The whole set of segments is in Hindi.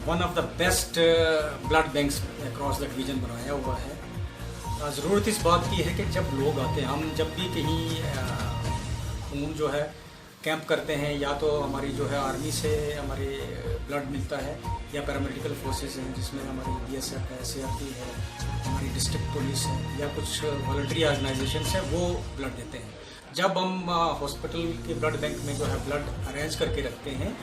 One of the best blood banks across the division बनाया हुआ है। ज़रूरत इस बात की है कि जब लोग आते हैं, हम जब भी कहीं खून जो है कैंप करते हैं, या तो हमारी जो है आर्मी से हमारे ब्लड मिलता है, या पैरामेडिकल फोर्सेस हैं जिसमें हमारी BSF है, CRP है, हमारी डिस्ट्रिक्ट पुलिस है, या कुछ वॉलंटरी ऑर्गेनाइजेशन हैं, वो ब्लड देते हैं। जब हम हॉस्पिटल के ब्लड बैंक में जो है ब्लड अरेंज करके रखते हैं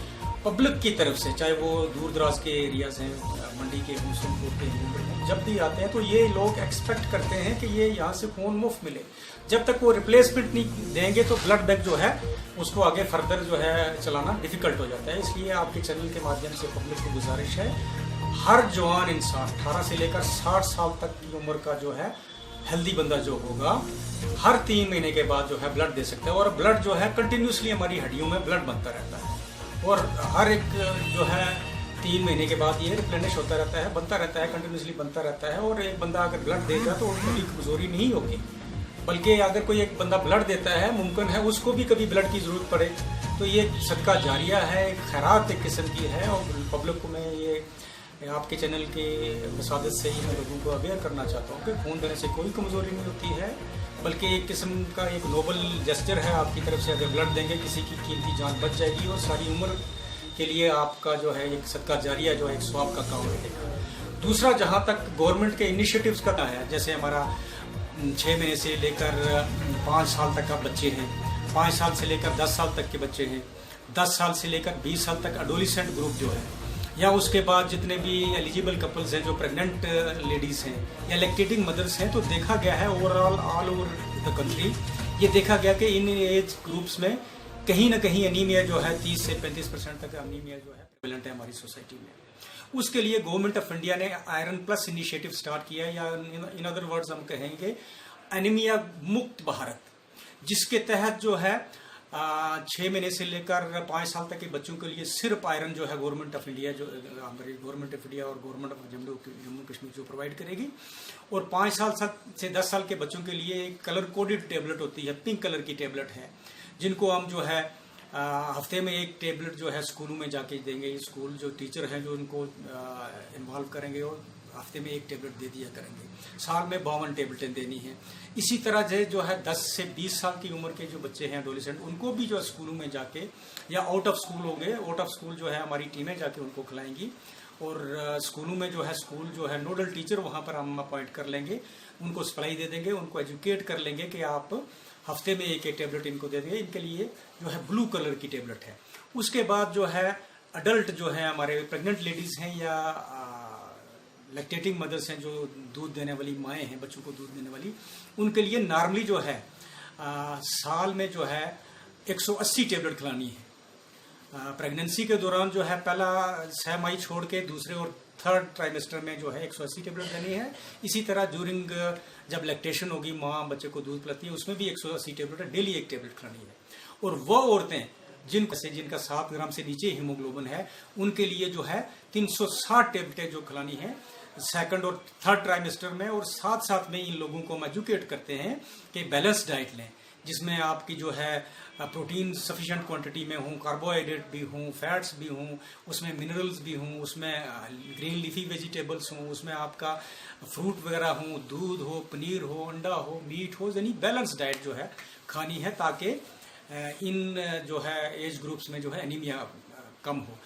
पब्लिक की तरफ से, चाहे वो दूर दराज के एरियाज हैं, मंडी के हों, सोनपुर के हों, जब भी आते हैं तो ये लोग एक्सपेक्ट करते हैं कि ये यहाँ से खून मुफ्त मिले। जब तक वो रिप्लेसमेंट नहीं देंगे तो ब्लड बैंक जो है उसको आगे फर्दर जो है चलाना डिफिकल्ट हो जाता है। इसलिए आपके चैनल के माध्यम से पब्लिक को गुजारिश है, हर जवान इंसान 18 से लेकर 60 साल तक की उम्र का जो है हेल्दी बंदा जो होगा, हर 3 महीने के बाद जो है ब्लड दे सकता है। और ब्लड जो है कंटिन्यूसली हमारी हड्डियों में ब्लड बनता रहता है, और हर एक जो है 3 महीने के बाद ये रिप्लेनिश होता रहता है, बनता रहता है, कंटिन्यूसली बनता रहता है। और एक बंदा अगर ब्लड देगा तो उसकी कमजोरी नहीं होगी, बल्कि अगर कोई एक बंदा ब्लड देता है, मुमकिन है उसको भी कभी ब्लड की ज़रूरत पड़े। तो ये सदका जारिया है, एक खैरात एक किस्म की है। और पब्लिक को मैं ये आपके चैनल के मसादत से ही मैं लोगों को अवेयर करना चाहता हूँ कि खून देने से कोई कमज़ोरी नहीं होती है, बल्कि एक किस्म का एक नोबल जेस्चर है आपकी तरफ से। अगर ब्लड देंगे किसी की कीमती जान बच जाएगी, और सारी उम्र के लिए आपका जो है एक सदका जारिया जो है एक स्वाब का काम रहेगा। दूसरा, जहाँ तक गवर्नमेंट के इनिशिएटिव्स का है, जैसे हमारा 6 महीने से लेकर 5 साल तक का बच्चे हैं, 5 साल से लेकर 10 साल तक के बच्चे हैं, 10 साल से लेकर 20 साल तक एडोलेसेंट ग्रुप जो है, या उसके बाद जितने भी एलिजिबल कपल्स हैं, जो प्रेग्नेंट लेडीज़ हैं या लैक्टेटिंग मदर्स हैं, तो देखा गया है overall all over the country ये देखा गया कि इन एज ग्रुप्स में कहीं ना कहीं एनीमिया जो है 30 से 35% तक एनीमिया जो है प्रेवलेंट है हमारी सोसाइटी में। उसके लिए गवर्नमेंट ऑफ इंडिया ने आयरन प्लस इनिशिएटिव स्टार्ट किया है, या इन अदर वर्ड्स हम कहेंगे एनीमिया मुक्त भारत, जिसके तहत जो है 6 महीने से लेकर 5 साल तक के बच्चों के लिए सिर्फ आयरन जो है गवर्नमेंट ऑफ इंडिया जो हमारी गवर्नमेंट ऑफ इंडिया और गवर्नमेंट ऑफ जम्मू कश्मीर जो प्रोवाइड करेगी। और 5 साल से 10 साल के बच्चों के लिए एक कलर कोडेड टेबलेट होती है, पिंक कलर की टेबलेट है, जिनको हम जो है हफ्ते में एक टेबलेट जो है स्कूलों में जाके देंगे। स्कूल जो टीचर हैं जो उनको इन्वॉल्व करेंगे और हफ्ते में एक टेबलेट दे दिया करेंगे। साल में 52 टेबलेटें देनी है। इसी तरह से जो है 10 से 20 साल की उम्र के जो बच्चे हैं एडोलेसेंट, उनको भी जो स्कूलों में जाके या आउट ऑफ स्कूल होंगे, आउट ऑफ स्कूल जो है हमारी टीमें जाके उनको खिलाएंगी। और स्कूलों में जो है स्कूल जो है नोडल टीचर वहाँ पर हम अपॉइंट कर लेंगे, उनको सप्लाई दे देंगे, उनको एजुकेट कर लेंगे कि आप हफ्ते में एक टेबलेट इनको दे देंगे। इनके लिए जो है ब्लू कलर की टेबलेट है। उसके बाद जो है अडल्ट जो है हमारे प्रेग्नेंट लेडीज़ हैं या लैक्टेटिंग मदर्स हैं, जो दूध देने वाली माएँ हैं, बच्चों को दूध देने वाली, उनके लिए नॉर्मली जो है साल में जो है 180 टेबलेट खिलानी है। प्रेगनेंसी के दौरान जो है पहला 6 माही छोड़ के दूसरे और थर्ड ट्राइमेस्टर में जो है 180 टेबलेट देनी है। इसी तरह ड्यूरिंग जब लैक्टेशन होगी, माँ बच्चे को दूध पिलाती है, उसमें भी 180 टेबलेट है, डेली एक टेबलेट खिलानी है। और वो औरतें जिनका 7 ग्राम से नीचे हीमोग्लोबिन है, उनके लिए जो है 360 टेबलेटें जो खिलानी है सेकंड और थर्ड ट्राइमेस्टर में। और साथ में इन लोगों को हम एजुकेट करते हैं कि बैलेंस डाइट लें, जिसमें आपकी जो है प्रोटीन सफिशिएंट क्वांटिटी में हों, कार्बोहाइड्रेट भी हों, फैट्स भी हों, उसमें मिनरल्स भी हों, उसमें ग्रीन लीफी वेजिटेबल्स हों, उसमें आपका फ्रूट वगैरह हों, दूध हो, पनीर हो, अंडा हो, मीट हो, यानी बैलेंस डाइट जो है खानी है, ताकि इन जो है एज ग्रुप्स में जो है एनीमिया कम हो।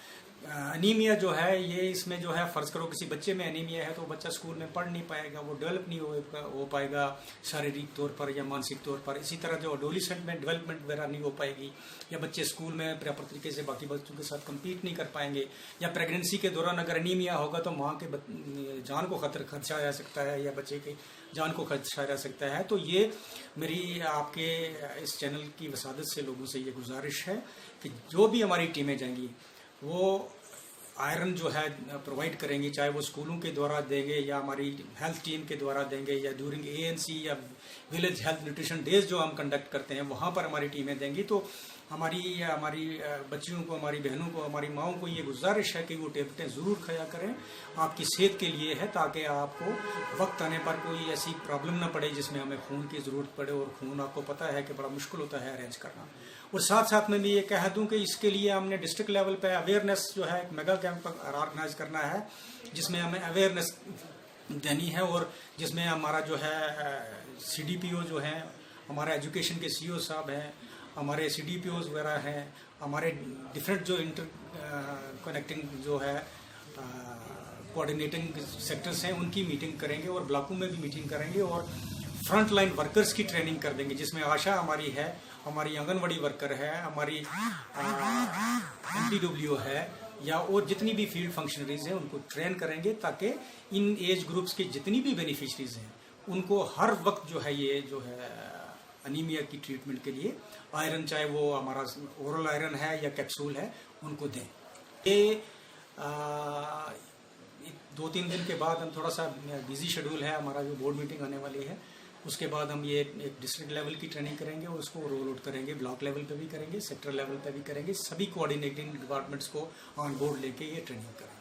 एनीमिया जो है ये इसमें जो है फ़र्ज़ करो किसी बच्चे में एनीमिया है तो बच्चा स्कूल में पढ़ नहीं पाएगा, वो डेवलप नहीं हो पाएगा शारीरिक तौर पर या मानसिक तौर पर। इसी तरह जो एडोलेसेंट में डेवलपमेंट वगैरह नहीं हो पाएगी, या बच्चे स्कूल में प्रॉपर तरीके से बाकी बच्चों के साथ कम्पीट नहीं कर पाएंगे। या प्रेगनेंसी के दौरान अगर एनीमिया होगा तो माँ के जान को खदशा जा सकता है, या बच्चे के जान को खदशा जा सकता है। तो ये मेरी आपके इस चैनल की वसादत से लोगों से ये गुजारिश है कि जो भी हमारी टीमें जाएंगी वो आयरन जो है प्रोवाइड करेंगी, चाहे वो स्कूलों के द्वारा देंगे या हमारी हेल्थ टीम के द्वारा देंगे, या ड्यूरिंग ANC या विलेज हेल्थ न्यूट्रिशन डेज जो हम कंडक्ट करते हैं वहाँ पर हमारी टीमें देंगी। तो हमारी बच्चियों को, हमारी बहनों को, हमारी माओं को ये गुजारिश है कि वो टेबलेटें ज़रूर खाया करें। आपकी सेहत के लिए है, ताकि आपको वक्त आने पर कोई ऐसी प्रॉब्लम ना पड़े जिसमें हमें खून की ज़रूरत पड़े, और खून आपको पता है कि बड़ा मुश्किल होता है अरेंज करना। और साथ साथ में भी ये कह दूं कि इसके लिए हमने डिस्ट्रिक्ट लेवल पे अवेयरनेस जो है एक मेगा कैंप ऑर्गेनाइज करना है, जिसमें हमें अवेयरनेस देनी है, और जिसमें हमारा जो है CDPO जो है, हमारा एजुकेशन के CO साहब हैं, हमारे CDPOs वगैरह हैं, हमारे डिफरेंट जो कनेक्टिंग जो है कोऑर्डिनेटिंग सेक्टर्स हैं, उनकी मीटिंग करेंगे, और ब्लॉकों में भी मीटिंग करेंगे, और फ्रंट लाइन वर्कर्स की ट्रेनिंग कर देंगे, जिसमें आशा हमारी है, हमारी आंगनवाड़ी वर्कर है, हमारी MPW है, या और जितनी भी फील्ड फंक्शनरीज हैं उनको ट्रेन करेंगे, ताकि इन एज ग्रुप्स के जितनी भी बेनिफिशरीज हैं उनको हर वक्त जो है ये जो है अनीमिया की ट्रीटमेंट के लिए आयरन, चाहे वो हमारा ओरल आयरन है या कैप्सूल है, उनको दें। ये 2-3 दिन के बाद हम थोड़ा सा बिजी शेड्यूल है हमारा, जो बोर्ड मीटिंग आने वाली है, उसके बाद हम ये एक डिस्ट्रिक्ट लेवल की ट्रेनिंग करेंगे, और उसको रोल आउट करेंगे, ब्लॉक लेवल पे भी करेंगे, सेक्टर लेवल पे भी करेंगे, सभी कोऑर्डिनेटिंग डिपार्टमेंट्स को ऑन बोर्ड लेके ये ट्रेनिंग करेंगे।